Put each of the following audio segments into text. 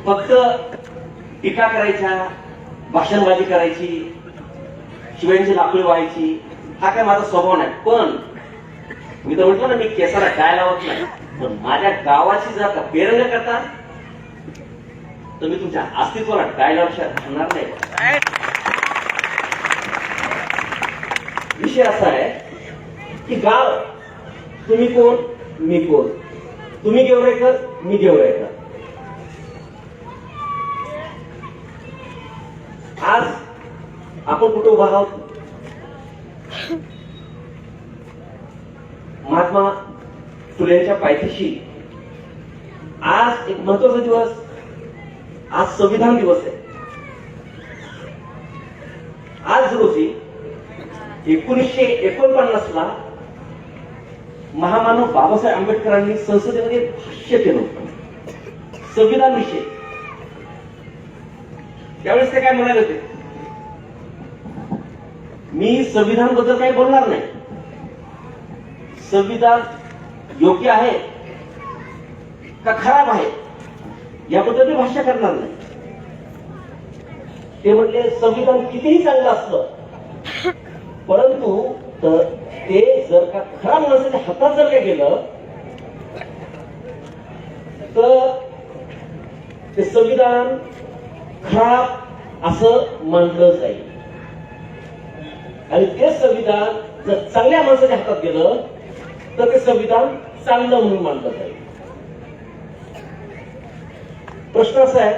फक्त टीका करायच्या, भाषणबाजी करायची, शिवांची लाकडी व्हायची, हा काय माझा स्वभाव नाही. पण मी तर म्हटलं ना, मी केसाला काय लावत नाही. पण माझ्या गावाची जर का पेरणी करता तर मी तुमच्या अस्तित्वाला डायलॉग घालणार नाही. विषय असा आहे की गाव, तुम्ही कोण मी कोण, तुम्ही गेवराईकर मी गेवराईकर. आज आपण कुठे उभा आहोत? महात्मा फुलेंच्या पायथ्याशी. आज एक महत्वाचा दिवस, आज संविधान दिवस आहे. आज रोजी 1949 ला महामानव बाबासाहेब आंबेडकरांनी संसदेमध्ये भाष्य केलं होतं संविधान विषयी. त्यावेळेस ते काय म्हणाले होते, मी संविधान बद्दल काही बोलणार नाही, संविधान योग्य आहे का खराब आहे याबद्दल मी भाष्य करणार नाही. ते म्हटले संविधान कितीही चांगलं असलं परंतु ते जर का खराब माणसाच्या हातात जर काय गेलं तर ते संविधान खराब असं मानलं जाईल. आणि ते संविधान जर चांगल्या माणसाच्या हातात गेलं तर ते संविधान चांगलं म्हणून मानलं जाईल. प्रश्न असा आहे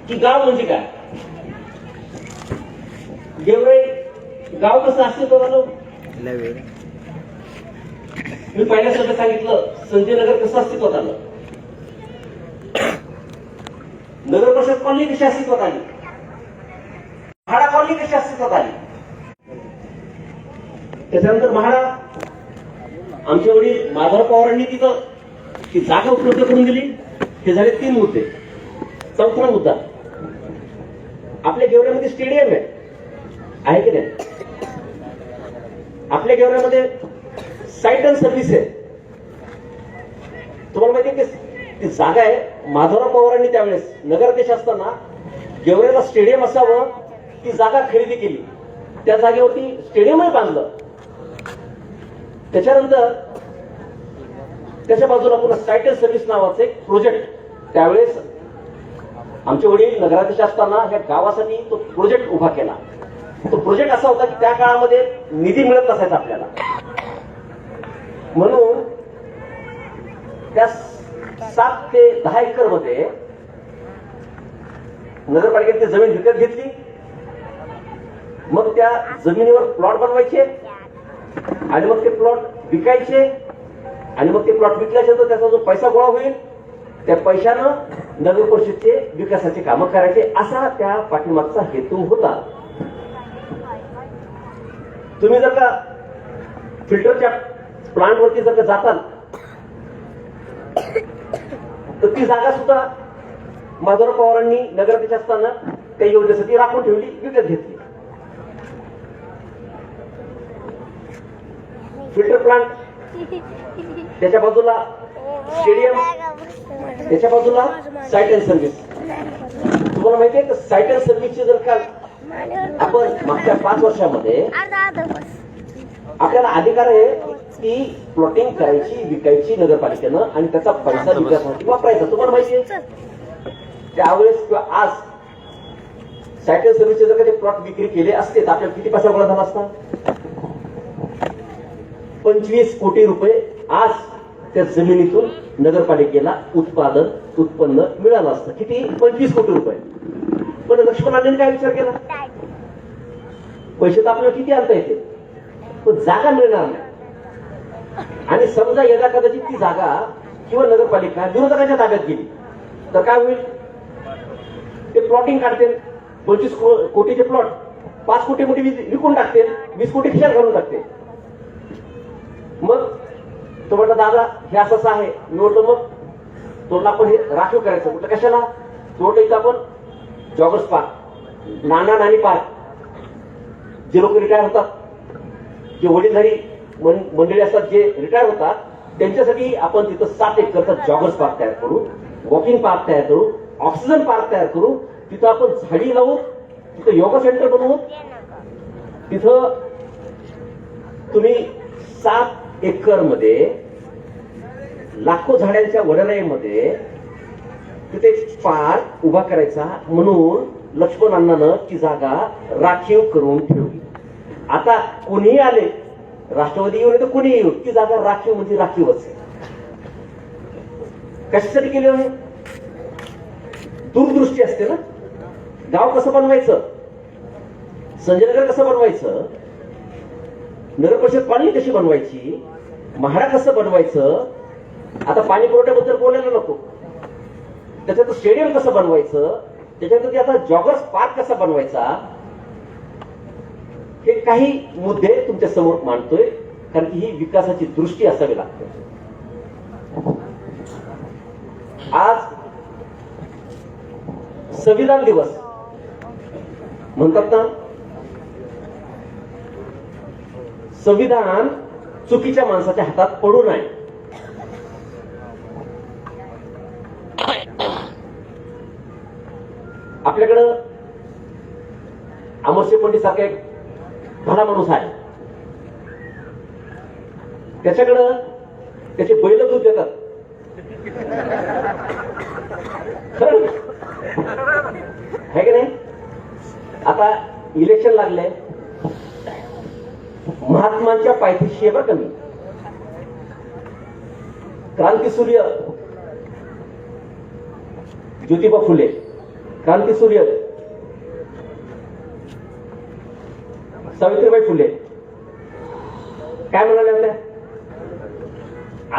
की गाव म्हणजे काय? गेवराई गाव कसं अस्तित्वात आलं? मी पहिल्या शब्दात सांगितलं संजय नगर कसं अस्तित्वात आलं, नगर परिषद कॉलनी कशी अस्तित्वात आली, म्हाडा कॉलनी कशी अस्तित्वात आली. त्याच्यानंतर म्हाडा, आमच्या वडील माधव पवारांनी तिथं ती जागा उपलब्ध करून दिली. हे झाले 3 मुद्दे. चौथा मुद्दा, आपल्या गेवऱ्यामध्ये स्टेडियम आहे की नाही? आपल्या गेवऱ्यामध्ये साईट अँड सर्व्हिस आहे. तुम्हाला माहिती आहे की ती जागा आहे माधवराव पवारांनी त्यावेळेस नगराध्यक्ष असताना गेवऱ्याला स्टेडियम असावं ती जागा खरेदी केली. त्या जागेवरती स्टेडियमही बांधलं. त्याच्यानंतर त्याच्या बाजूला पुन्हा साईट अँड सर्व्हिस नावाचं एक प्रोजेक्ट त्यावेळेस आमचे वडील नगराध्यक्ष असताना ह्या गावासाठी तो प्रोजेक्ट उभा केला. तो प्रोजेक्ट असा होता की त्या काळामध्ये निधी मिळत नसायचा आपल्याला, म्हणून त्या 7 ते 10 एकर मध्ये नगरपालिकेने जमीन विकत घेतली. मग त्या जमिनीवर प्लॉट बनवायचे आणि मग ते प्लॉट विकायचे आणि मग ते प्लॉट विकल्यानंतर त्याचा जो पैसा गोळा होईल त्या पैशानं नगर परिषदचे विकासाचे कामं करायचे, असा त्या पाठीमागचा हेतू होता. तुम्ही जर का फिल्टरच्या प्लांट वरती जर का जाताल तर ती जागा सुद्धा माधवराव पवारांनी नगराध्यक्ष असताना त्या योजनेसाठी राखून ठेवली, विकत घेतली. फिल्टर प्लांट, त्याच्या बाजूला स्टेडियम, त्याच्या बाजूला साईट अँड सर्व्हिस. तुम्हाला माहिती आहे साईट अँड सर्व्हिसची जर का आपण मागच्या 5 वर्षामध्ये आपल्याला अधिकार आहे की प्लॉटिंग करायची, विकायची नगरपालिकेनं आणि त्याचा पैसा विकासासाठी वापरायचा. तुम्हाला माहिती आहे त्यावेळेस किंवा आज साईट अँड सर्व्हिसचे जर का ते प्लॉट विक्री केले असते तर आपल्याला किती पैसा गोळा झाला असता? 25 कोटी रुपये आज त्या जमिनीतून नगरपालिकेला उत्पन्न मिळालं असतं. किती? 25 कोटी रुपये. पण लक्ष्मणाने काय विचार केला? पैसे तर आपल्याला किती आणता येते पण जागा मिळणार नाही. आणि समजा यदा कदाचित ती जागा किंवा नगरपालिका विरोधकांच्या ताब्यात गेली तर काय होईल? ते प्लॉटिंग काढते, 25 कोटीचे प्लॉट 5 कोटी मोठी विकून टाकते, 20 कोटी खिशात घालून टाकते. मग तो म्हटलं दादा हे असंच आहे. मी म्हटलं मग तोडला आपण हे राखीव करायचं. कुठं कशाला? तोडलं इथं आपण जॉगर्स पार्क, नाना नानी पार्क, जे लोक रिटायर होतात, जे वडीलधारी मंडळी असतात जे रिटायर होतात त्यांच्यासाठी आपण तिथं 7 एकरचा जॉगर्स पार्क तयार करू वॉकिंग पार्क तयार करू, ऑक्सिजन पार्क तयार करू, तिथं आपण झाडी लावू, तिथं योगा सेंटर बनवू, तिथं तुम्ही 7 एकर मध्ये लाखो झाडांच्या वडराईमध्ये तिथे पार्क उभा करायचा म्हणून लक्ष्मण अण्णानं ती जागा राखीव करून ठेवली. आता कोणीही आले, राष्ट्रवादी येऊन तर कोणीही येऊन, ती जागा राखीव म्हणजे राखीवच. कशासाठी केली आहे? दूरदृष्टी असते ना. गाव कसं बनवायचं, संजयनगर कसं बनवायचं, नगरपरिषद पाणी कशी बनवायची, म्हाडा कसं बनवायचं, आता पाणी पुरवठ्याबद्दल बोलायला नको, त्याच्यात स्टेडियम कसं बनवायचं, त्याच्यात आता जॉगर्स पार्क कसा बनवायचा, हे काही मुद्दे तुमच्या समोर मांडतोय, कारण की ही विकासाची दृष्टी असावी लागते. आज संविधान दिवस म्हणतात ना. संविधान चुकीच्या माणसाच्या हातात पडू नये. आपल्याकडं अमरसिंह पंडित सारखा एक भला माणूस आहे. त्याच्याकडं त्याचे बैल दूध देतात. खरं आहे की नाही? आता इलेक्शन लागले, महात्मांच्या पायथ्याशी बरं कमी क्रांतीसूर्य ज्योतिबा फुले, क्रांतीसूर्य सावित्रीबाई फुले काय म्हणाले होत्या?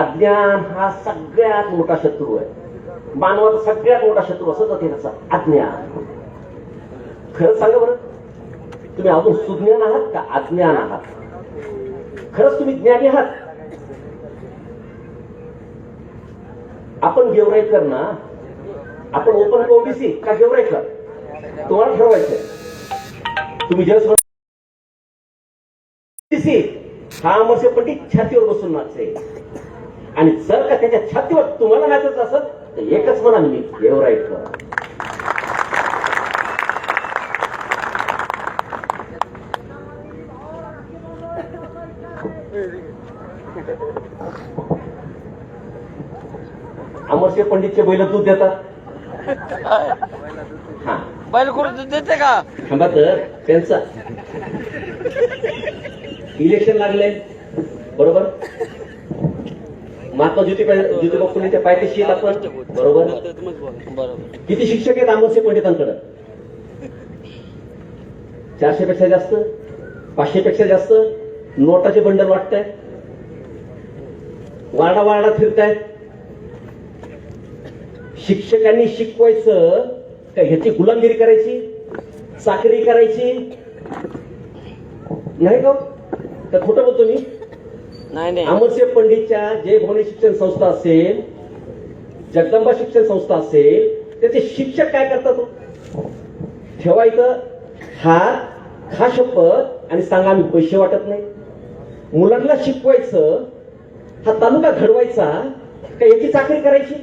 अज्ञान हा सगळ्यात मोठा शत्रू आहे. मानवाचा सगळ्यात मोठा शत्रू असं जाते त्याचा अज्ञान. खरंच सांगा बरं, तुम्ही अजून सुज्ञान आहात का अज्ञान आहात? खरंच तुम्ही ज्ञानी आहात? आपण गेवराईकर ना, आपण ओपन ओबीसी का गेवराईकर तुम्हाला ठरवायचंय. तुम्ही जस हा अमरसिंह पंडित छातीवर बसून नाचते, आणि जर का त्याच्या छातीवर तुम्हाला नाचायचं असेल तर एकच म्हणा, मी गेवराईकर. अमरसिंह पंडितचे बैल दूध देतात. हा बैल करून दूध देते का? थांबा तर, त्यांचा इलेक्शन लागले बरोबर, महात्मा ज्योतिबा फुलेच्या पायथ्याशी येत आपण बरोबर. किती शिक्षक आहेत अमरसिंह पंडितांकडे? 400 पेक्षा जास्त, 500 पेक्षा जास्त. नोटाचे बंडल वाटताय, वारडा वारडा फिरतायत. शिक्षकांनी शिकवायचं का ह्याची गुलामगिरी करायची, चाकरी करायची नाही का? तर खोटं बोलतो मी? नाही. अमरसिंह पंडितच्या जय भवानी शिक्षण संस्था असेल, जगदंबा शिक्षण संस्था असेल, त्याचे शिक्षक काय करतात? ठेवायचं हात, खा शपथ आणि सांगा आम्ही पैसे वाटत नाही. मुलांना शिकवायचं, हा तालुका घडवायचा का याची चाकरी करायची?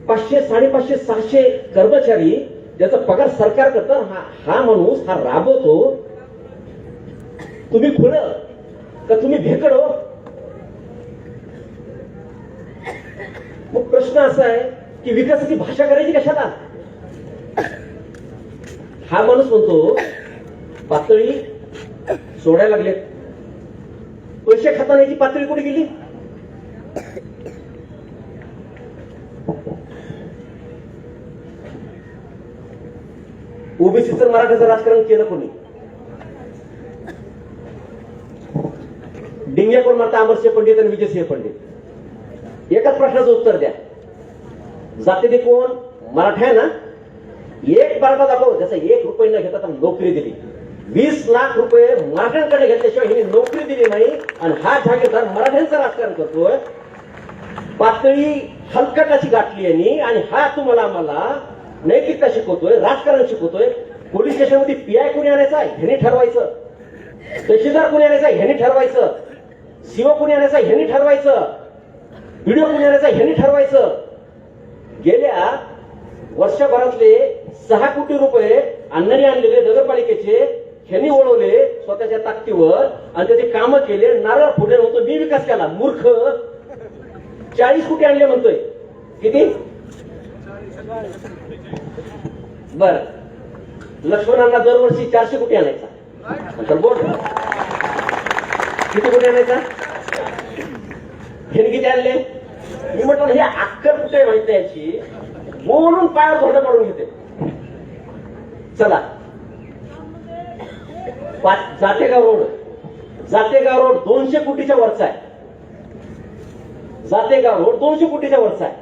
500, 550, 600 कर्मचारी ज्याचा पगार सरकार करतं, हा माणूस हा राबवतो. तुम्ही खुलं का तुम्ही भेकड हो? मग प्रश्न असा आहे की विकासाची भाषा करायची कशाला? हा माणूस म्हणतो पातळी सोडायला लागले, पैसे खातानाची पातळी कुठे गेली? ओबीसीचं मराठ्याचं राजकारण केलं कोणी? डिंग्या कोण मारता? अमरसिंह पंडित आणि विजयसिंह पंडित. एकाच प्रश्नाचं उत्तर द्या. जाते ते कोण? मराठा आहे ना. एक मराठा दाखव ज्याचा 1 रुपये न घेता नोकरी दिली. 20 लाख रुपये मराठ्यांकडे घेतल्याशिवाय हिने नोकरी दिली नाही, आणि हा जागीरदार मराठ्यांचं राजकारण करतोय. पातळी हलकटाची गाठली यांनी, आणि हा तुम्हाला आम्हाला नैतिकता शिकवतोय, राजकारण शिकवतोय. पोलीस स्टेशनमध्ये पीआय कोणी आणायचा ह्यांनी ठरवायचं, तहसीलदार कोणी आणायचा ह्यांनी ठरवायचं, सीओ कोणी आणायचा ह्यांनी ठरवायचं. व्हिडिओ पुण्याचा ह्यांनी ठरवायचं. गेल्या वर्षभरातले 6 कोटी रुपये अण्णांनी आणलेले नगरपालिकेचे ह्यांनी वळवले स्वतःच्या ताकदीवर आणि त्याचे कामं केले. नारळ फोडले नव्हतं, मी विकास केला. मूर्ख 40 कोटी आणले म्हणतोय. किती? बर, लक्ष्मणांना दरवर्षी 400 कोटी आणायचा. तर बोल, किती कोटी आणायचा? ह्यांनी किती आणले? मी म्हटलं हे अक्कल कुठे माहित नाही याची, बोलून पायावर धोरण पाडून घेते. चला, जातेगाव रोड 200 कोटीच्या वरचा आहे. जातेगाव रोड 200 कोटीच्या वरचा आहे.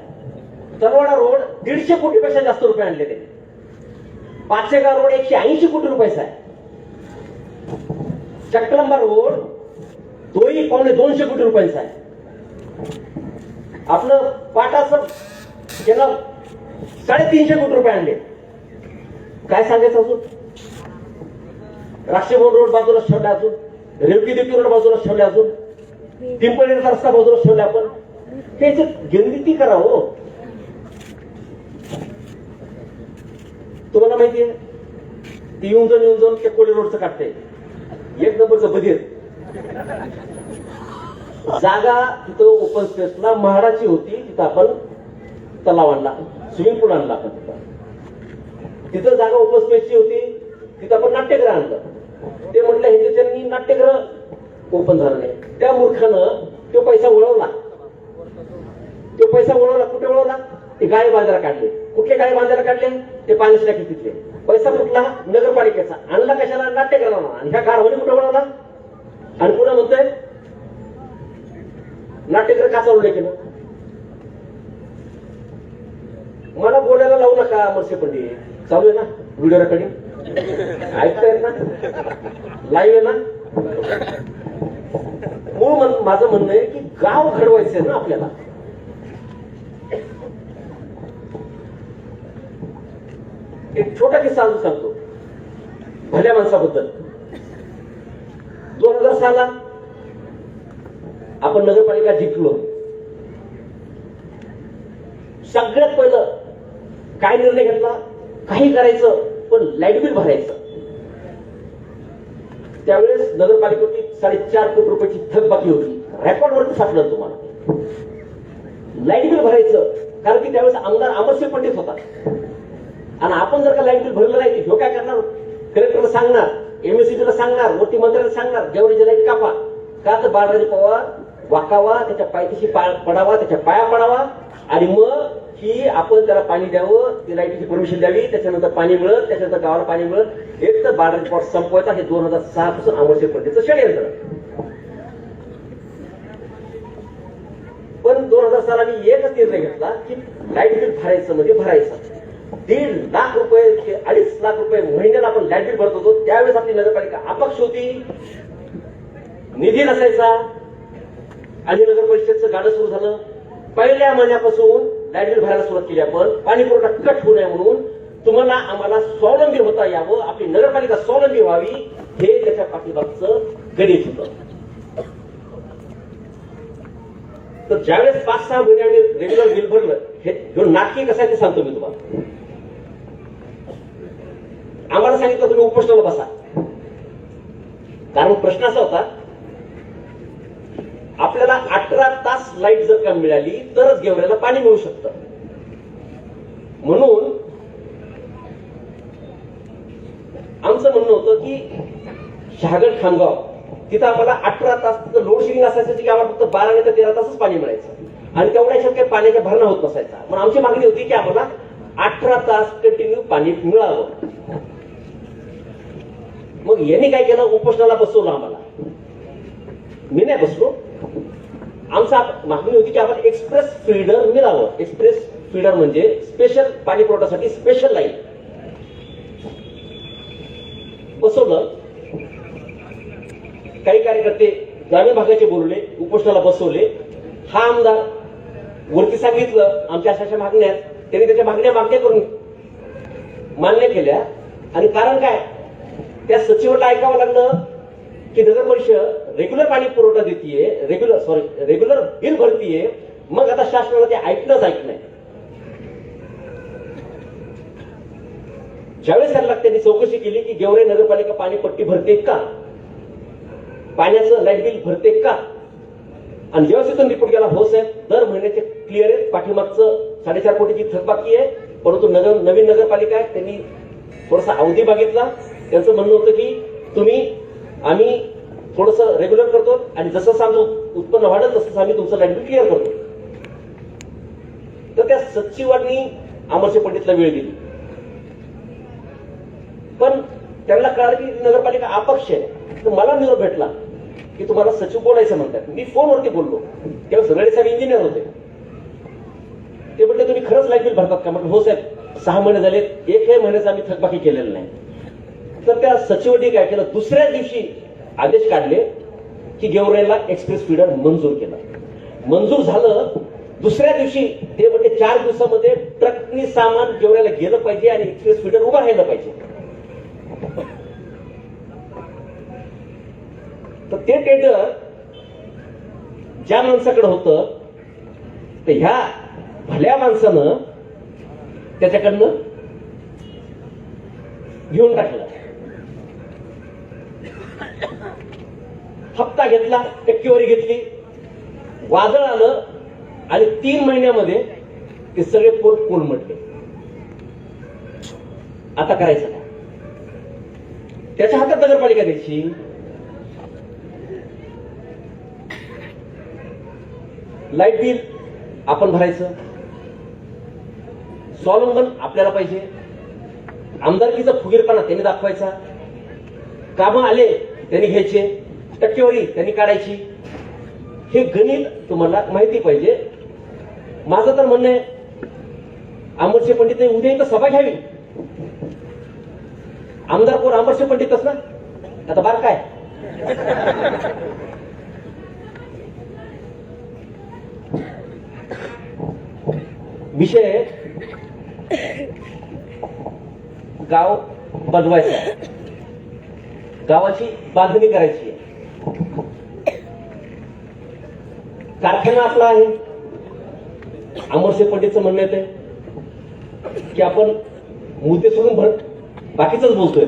तरवाडा रोड 150 कोटीपेक्षा जास्त रुपये आणले ते. पाचेगाव रोड 180 कोटी रुपयाचा आहे. चक्कलंबा रोड तोही 250 कोटी रुपयांचा आहे. आपलं पाटाचं केलं 350 कोटी रुपये आणले. काय सांगायचं अजून? राष्ट्रभवन रोड बाजूला ठेवला, अजून रेवकी देवकी रोड बाजूला ठेवले, अजून पिंपळनेरचा रस्ता बाजूला ठेवला. आपण त्याची गणिती करा हो. तुम्हाला माहितीये ती येऊन जाऊन ते कोळी रोडचं काढते. 1 नंबरचं बधीर जागा तिथं ओपन स्पेसला म्हाडाची होती. तिथं आपण तलाव आणला, स्विमिंग पूल आणला. आपण तिथं जागा ओपन स्पेसची होती, तिथं आपण नाट्यगृह आणलं. ते म्हटलं हे त्यांनी नाट्यगृह ओपन झालं नाही. त्या मूर्खानं तो पैसा वळवला. कुठे वळवला? ते गाळे बांधायला काढले. कुठले गाळे बांधायला काढले? ते पाणी टाकी तिथले. पैसा कुठला? नगरपालिकेचा. आणला कशाला? नाट्यगृहाला. आणि ह्या गाढवाने कुठे वळवला? आणि पुन्हा म्हणतोय नाट्यगृह का चालू नाही केलं? मला बोलायला लावू नका मर्से पंडित. चालू आहे ना व्हिडिओ रेकॉर्डिंग? ऐकतायत ना? लाईव्ह आहे ना? माझं म्हणणं आहे की गाव घडवायचंय ना आपल्याला. एक छोटा किस्सा अजून सांगतो भल्या माणसाबद्दल. 2000 साला आपण नगरपालिका जिंकलो. सगळ्यात पहिलं काय निर्णय घेतला? काही करायचं पण लाईट बिल भरायचं. त्यावेळेस नगरपालिकेची 4.5 कोटी रुपयाची थकबाकी होती. रेकॉर्डवरती सापडलं तुम्हाला. लाईट बिल भरायचं, कारण की त्यावेळेस आमदार अमरसिंह पंडित होता. आणि आपण जर का लाईट बिल भरलं नाही ह्यो काय करणार? कलेक्टरला सांगणार, एमएससीबीला सांगणार, वरती मंत्र्याला सांगणार जेवढी लाईट कापा. का तर बाळराजे पवार वाकावा, त्याच्या पायथीशी पडावा, त्याच्या पाया पडावा आणि मग ही आपण त्याला पाणी द्यावं, ती लाईटीची परमिशन द्यावी, त्याच्यानंतर पाणी मिळत, त्याच्यानंतर गावाला पाणी मिळत. एक तर बाळराजे पवार संपवायचा. हे 2006 पासून अमरसिंह पंडितचं षडयंत्र. पण 2000 साला मी एकच निर्णय घेतला की लाईट बिल भरायचं म्हणजे भरायचं. 1.5 लाख रुपये ते 2.5 लाख रुपये महिन्याला आपण लाईट बिल भरत होतो. त्यावेळेस आपली नगरपालिका अपक्ष होती, निधी नसायचा आणि नगर परिषदेचं गाडं सुरू झालं. पहिल्या महिन्यापासून लाईट बिल भरायला सुरुवात केली आपण. पाणी पुरवठा कट होऊ नये म्हणून, तुम्हाला आम्हाला स्वावलंबी होता यावं, आपली नगरपालिका स्वावलंबी व्हावी, हे त्याच्या पाठीमागचं गणित होतं. तर ज्यावेळेस 5-6 महिन्याने रेग्युलर बिल भरलं, हे नाटकी कसं आहे ते सांगतो मी तुम्हाला. आम्हाला सांगितलं तुम्ही उपोषणाला बसा. कारण प्रश्न असा होता, आपल्याला 18 तास लाईट जर का मिळाली तरच गेवरायला पाणी मिळू शकतं. म्हणून आमचं म्हणणं होतं की शहागड खामगाव तिथं आम्हाला 18 तास लोड शेडिंग असायचं की आम्हाला फक्त 12 नाही तर 13 तासच पाणी मिळायचं आणि तेवढ्या याच्यात काही पाण्याच्या भरणा होत नसायचा. पण आमची मागणी होती की आम्हाला 18 तास कंटिन्यू पाणी मिळावं. मग यांनी काय केलं? उपोषणाला बसवलं आम्हाला. मी नाही बसलो. आमचा मागणी होती की आम्हाला एक्सप्रेस फीडर मिळावं. एक्सप्रेस फीडर म्हणजे स्पेशल पाणी पुरवठ्यासाठी स्पेशल लाईन. बसवलं. काही कार्यकर्ते ग्रामीण भागाचे बोलले, उपोषणाला बसवले. हा आमदार वरती सांगितलं आमच्या अशा मागण्या आहेत. त्यांनी त्याच्या मागण्या करून मान्य केल्या. आणि कारण काय? त्या सचिवाला ऐकावं लागलं की नगर परिषद रेग्युलर पाणी पुरवठा देतीये, रेग्युलर बिल भरतीये, मग आता शासनाला ते ऐकणंच ऐकणं. ज्यावेळेस त्यांनी चौकशी केली की गेवराई नगरपालिका पाणीपट्टी भरते का, पाण्याचं लाईट बिल भरते का, आणि जेव्हा तिथून रिपोर्ट गेला, हो साहेब दर महिन्याचे क्लिअर आहे, पाठीमागचं 4.5 कोटीची थकबाकी आहे, परंतु नवीन नगरपालिका आहे, त्यांनी थोडासा अवधी बघितला. त्यांचं म्हणणं होतं की आम्ही थोडस रेग्युलर करतो आणि जसं आमचं उत्पन्न वाढत तसं आम्ही तुमचं लाईट बिल क्लिअर करतो. तर त्या सचिवांनी अमरशे पंडितला वेळ दिली, पण त्यांना कळालं की नगरपालिका अपक्ष आहे. तर मला निरोप भेटला की तुम्हाला सचिव बोलायचं म्हणतात. मी फोनवरती बोललो, तेव्हा सगळे साहेब इंजिनियर होते. ते म्हटले तुम्ही खरंच लाईट बिल भरतात का? म्हटलं हो साहेब, 6 महिने झाले, 1 महिन्याचा आम्ही थकबाकी केलेला नाही. तर त्या सचिवांनी काय केलं, दुसऱ्या दिवशी आदेश काढले की गेवराईला एक्सप्रेस फीडर मंजूर केलं. मंजूर झालं, दुसऱ्या दिवशी ते म्हणजे 4 दिवसामध्ये ट्रकनी सामान गेवराईला गेलं पाहिजे आणि एक्सप्रेस फीडर उभा राहिलं पाहिजे. तर ते टेंडर ज्या माणसाकडे होतं तर ह्या भल्या माणसानं त्याच्याकडनं घेऊन टाकलं. हप्ता घेतला, टक्केवारी घेतली, वादळ आलं आणि 3 महिन्यामध्ये ते सगळे पोल कोलमडले. आता करायचं काय? त्याच्या हातात नगरपालिका द्यायची. लाईट बिल आपण भरायचं, स्वावलंबन आपल्याला पाहिजे, आमदारकीचा फुगीरपणा त्यांनी दाखवायचा, कामं आले त्यांनी घ्यायचे, टक्केवारी त्यांनी काढायची. हे गणित तुम्हाला माहिती पाहिजे. माझं तर म्हणणं आहे, अमरशे पंडित उद्या इथं सभा घ्यावी. आमदार कोण? अमरशे पंडितच ना. आता बार काय, विषय गाव बनवायचं आहे, गावाची बांधणी करायची आहे. कारखाना आपला आहे. अमरशे पंडितचं म्हणणं येते की आपण मुद्दे सोडून बाकीच बोलतोय.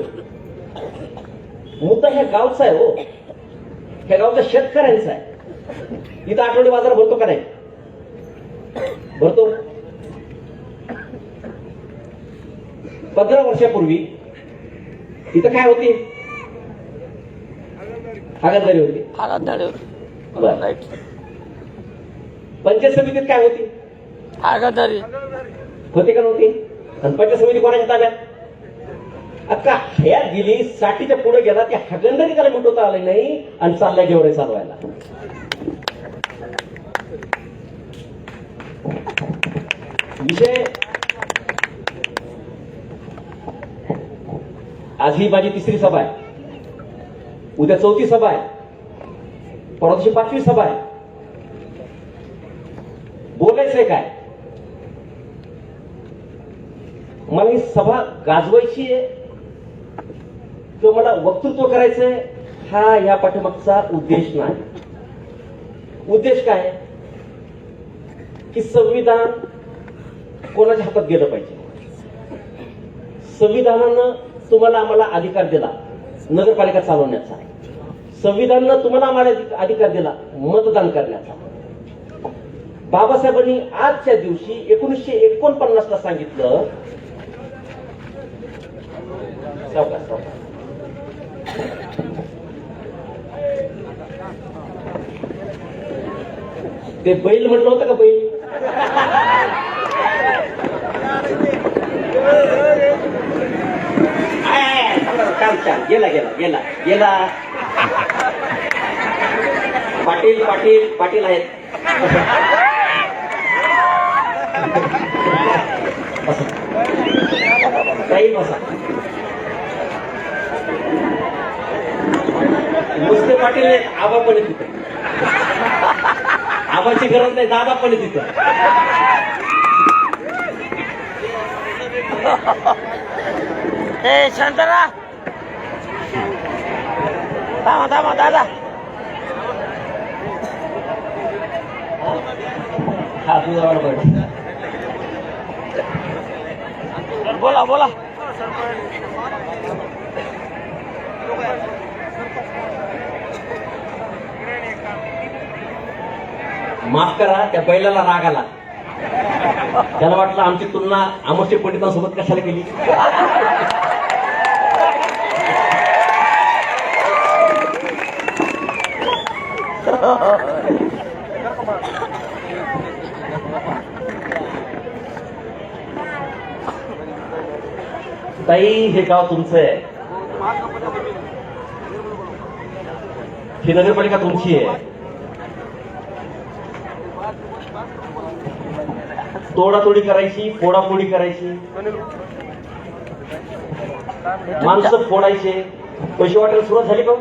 मुद्दा ह्या गावचा आहे. हो, ह्या गावच्या शेतकऱ्यांचा आहे. इथं आठवडी बाजार भरतो का नाही? भरतो. 15 वर्षापूर्वी इथं काय होती? हागणदारी होती. बरं. पंचायत समितीत काय होती? हागणदारी होती का नव्हती? आणि पंचायत समिती कोणाच्या ताब्यात? अक्का हयात गेली, 60च्या पुढे गेला, त्या हागणदारी त्याला मिटवता आले नाही आणि चालल्या गेवराई चालवायला. विषय आज ही माझी 3री सभा आहे, उद्या 4थी सभा आहे, परवा दिवशी 5वी सभा आहे. बोलायचंय काय? मला ही सभा गाजवायची आहे किंवा मला वक्तृत्व करायचंय, हा या पाठीमागचा उद्देश नाही. उद्देश काय? की संविधान कोणाच्या हातात गेलं पाहिजे. संविधानानं तुम्हाला आम्हाला अधिकार दिला नगरपालिका चालवण्याचा. संविधानानं तुम्हाला आम्हाला अधिकार दिला मतदान करण्याचा. बाबासाहेबांनी आजच्या दिवशी 1949 ला सांगितलं, ते बैल म्हटलं होतं का? बैल गेला गेला गेला गेला. पाटील पाटील पाटील आहेत. काही बसा. नुसते पाटील आहेत, आबा पण आहे तिथे. आबाची गरज नाही, दादा पण आहे तिथे. ए शांतरा, थांबा थांबा दादा. हा तू जवळ बघ. बोला बोला. माफ करा, त्या बैलाला राग आला. त्याला वाटलं आमची तुलना अमरशे पंडितांसोबत कशाला केली. ताई, हे गाव तुमचं आहे, ही नगरपालिका तुमची आहे. तोडातोडी करायची, फोडाफोडी करायची, माणसं फोडायचे, पैसे वाटायला सुरुवात झाली का?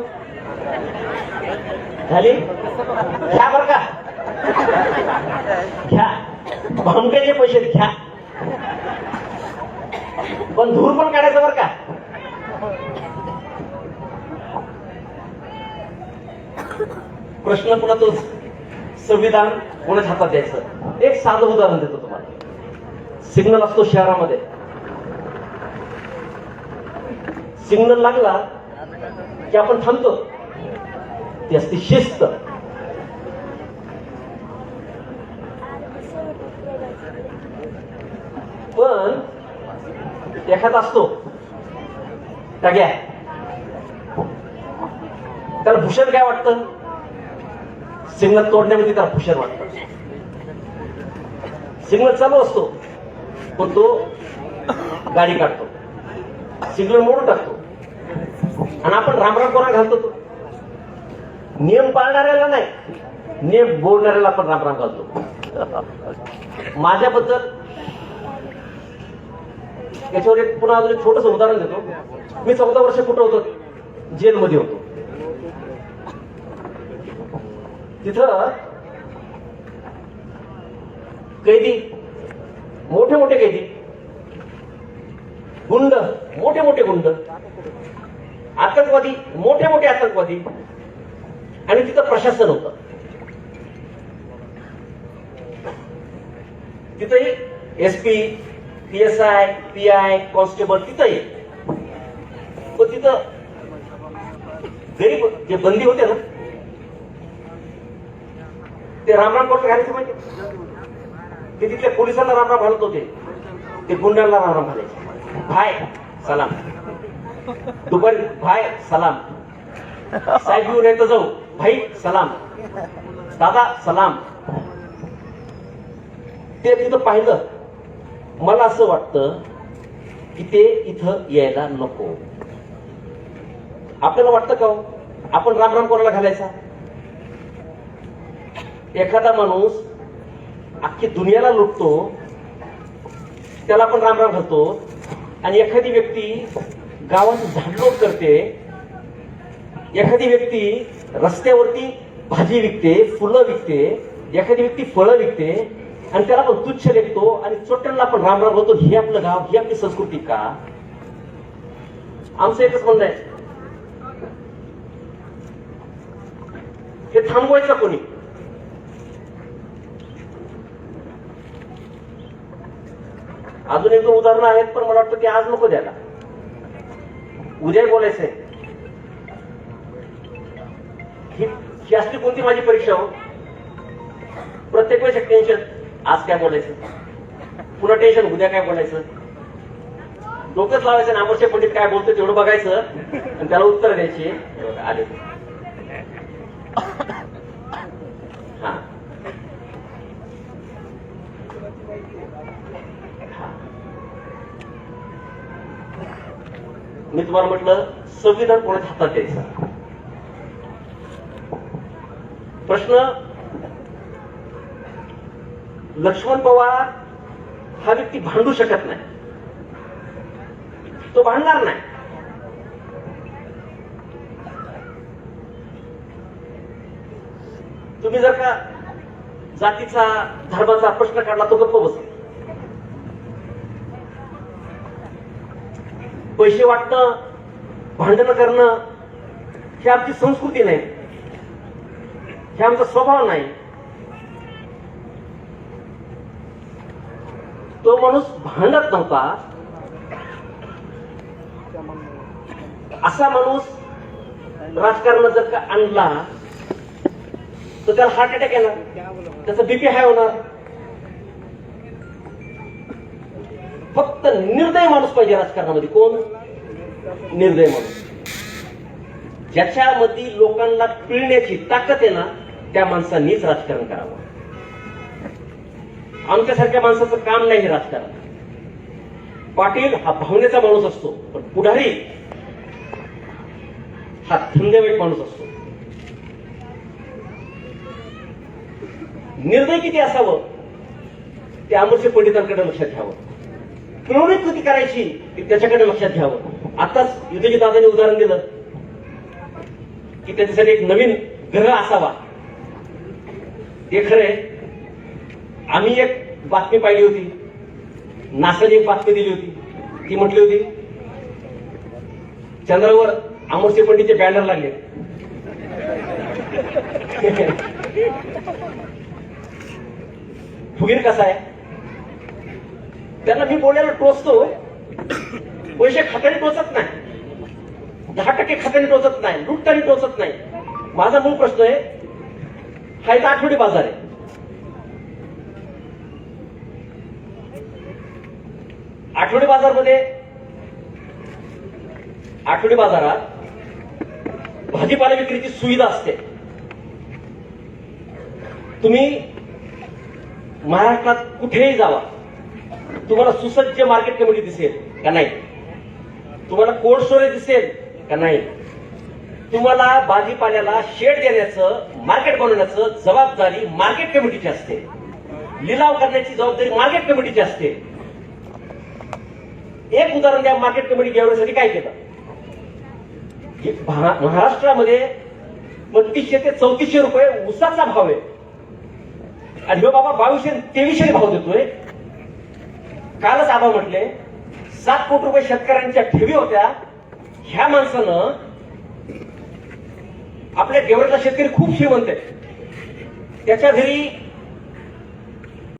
झाली? घ्या बर का, घ्या, भामट्याचे पैसे घ्या, पण धूर पण काढायचं बर का. प्रश्न पुन्हा तोच, संविधान कोणाच्या हातात द्यायचं. एक साधं उदाहरण देतो तुम्हाला. सिग्नल असतो शहरामध्ये, सिग्नल लागला की आपण थांबतो, ती असते शिस्त. पण एखादा असतो टाग्या, त्याला भूषण काय वाटतं? सिग्नल तोडण्यामध्ये त्याला भूषण वाटतं. सिग्नल चालू असतो पण तो गाडी काढतो, सिग्नल मोडून टाकतो, आणि आपण रामराम कोणा घालतो? तो नियम पाळणाऱ्याला नाही, नियम बोलणाऱ्याला आपण रामराम घालतो. माझ्याबद्दल याच्यावर एक पुन्हा अजून एक छोटंसं उदाहरण देतो. मी 14 वर्ष कुठं होतो? जेलमध्ये होतो. तिथं कैदी, मोठे मोठे कैदी, गुंड, मोठे मोठे गुंड, आतंकवादी, मोठे मोठे आतंकवादी, आणि तिथं प्रशासन होतं. तिथंही एसपी, PSI, PI, कॉन्स्टेबल तिथंही. पण तिथं गरीब जे बंदी होते ना, ते रामराम कोण घालायचे माहिती? ते तिथल्या पोलिसांना रामराम घालत होते, ते गुंडांना रामराम घालायचे. भाय सलाम, दुपारी भाई सलाम, साहेब येऊन येतं जाऊ, भाई सलाम, दादा सलाम. ते तिथं पाहिलं, मला असं वाटतं की ते इथं यायला नको. आपल्याला वाटतं का आपण रामराम कोणाला घालायचा? एखादा माणूस अख्खी दुनियाला लुटतो, त्याला आपण रामराम घालतो, आणि एखादी व्यक्ती गावात झाडलोट करते, एखादी व्यक्ती रस्त्यावरती भाजी विकते, फुलं विकते, एखादी व्यक्ती फळं विकते, आणि त्याला आपण तुच्छ लेखतो, आणि चोट्यांना आपण रामराम घालतो. हे आपलं गाव, ही आपली संस्कृती का? आमचं एकच म्हणणं आहे, हे थांबवायचं कोणी? अजून एक दोन उदाहरणं आहेत, पण मला वाटतं की आज नको द्यायला, उद्या बोलायचंय. ही असली कोणती माझी परीक्षा हो? प्रत्येक वेळेस टेन्शन, आज काय बोलायचं, पुन्हा टेन्शन, उद्या काय बोलायचं. डोकंच लावायचं ना, अमरशे पंडित काय बोलतो तेवढं बघायचं आणि त्याला उत्तर द्यायची. आले हा, मी तुम्हाला म्हटलं संविधान कोणाच्या हातात द्यायचं. प्रश्न, लक्ष्मण पवार हा व्यक्ती भांडू शकत नाही, तो भांडणार नाही. तुम्ही जर का जातीचा धर्माचा प्रश्न काढला, तो गप्प बसेल. पैसे वाटणं, भांडणं करणं ही आमची संस्कृती नाही, हे आमचा स्वभाव नाही. तो माणूस भांडत नव्हता. असा माणूस राजकारणात जर का आणला तर त्याला हार्ट अटॅक येणार, त्याचा बीपी हाय होणार. फक्त निर्दय माणूस पाहिजे राजकारणामध्ये. कोण? निर्दय माणूस. ज्याच्यामध्ये लोकांना पिळण्याची ताकद आहे ना, त्या माणसांनीच राजकारण करावं. आमच्यासारख्या माणसाचं काम नाही हे राजकारण. पाटील हा भावनेचा माणूस असतो, पण पुढारी हा धंदेवाईक माणूस असतो. निर्दय किती असावं ते अमरसिंह पंडितांकडे लक्षात घ्यावं. पिळवणी कृती करायची ती त्याच्याकडे लक्षात घ्यावं. आताच युद्धजी दादांनी उदाहरण दिलं की त्याच्यासाठी एक नवीन ग्रह असावा. ते खरंय. आम्ही एक बातमी पाहिली होती, नासाने एक बातमी दिली होती. ती म्हटली होती चंद्रावर अमरसिंह पंडितचे बॅनर लागले. फुगीर कसा आहे, त्यांना मी बोलायला टोचतो, पैसे खात्याने टोचत नाही, 10% खात्याने टोचत नाही, लुटताना टोचत नाही. माझा मूळ प्रश्न आहे, हा एक आठवडी बाजार आहे. आठवडी बाजारात भाजीपाला विक्रीची सुविधा असते. तुम्ही महाराष्ट्रात कुठेही जावा, तुम्हाला सुसज्ज मार्केट कमिटी दिसेल का नाही? तुम्हाला कोल्ड स्टोरेज दिसेल का नाही? तुम्हाला भाजीपाल्याला शेड देण्याचं, मार्केट बनवण्याचं जबाबदारी मार्केट कमिटीची असते. लिलाव करण्याची जबाबदारी मार्केट कमिटीची असते. एक उदाहरण द्या, मार्केट कमिटी घेण्यासाठी काय केलं? महाराष्ट्रामध्ये 3200 ते 3400 रुपये ऊसाचा भाव आहे, आणि ह्यो बाबा 2200-2300 भाव देतोय. कालच आबा म्हटले 7 कोटी रुपये शेतकऱ्यांच्या ठेवी होत्या. ह्या माणसानं, आपल्या देवळातला शेतकरी खूप श्रीमंत आहे, त्याच्या घरी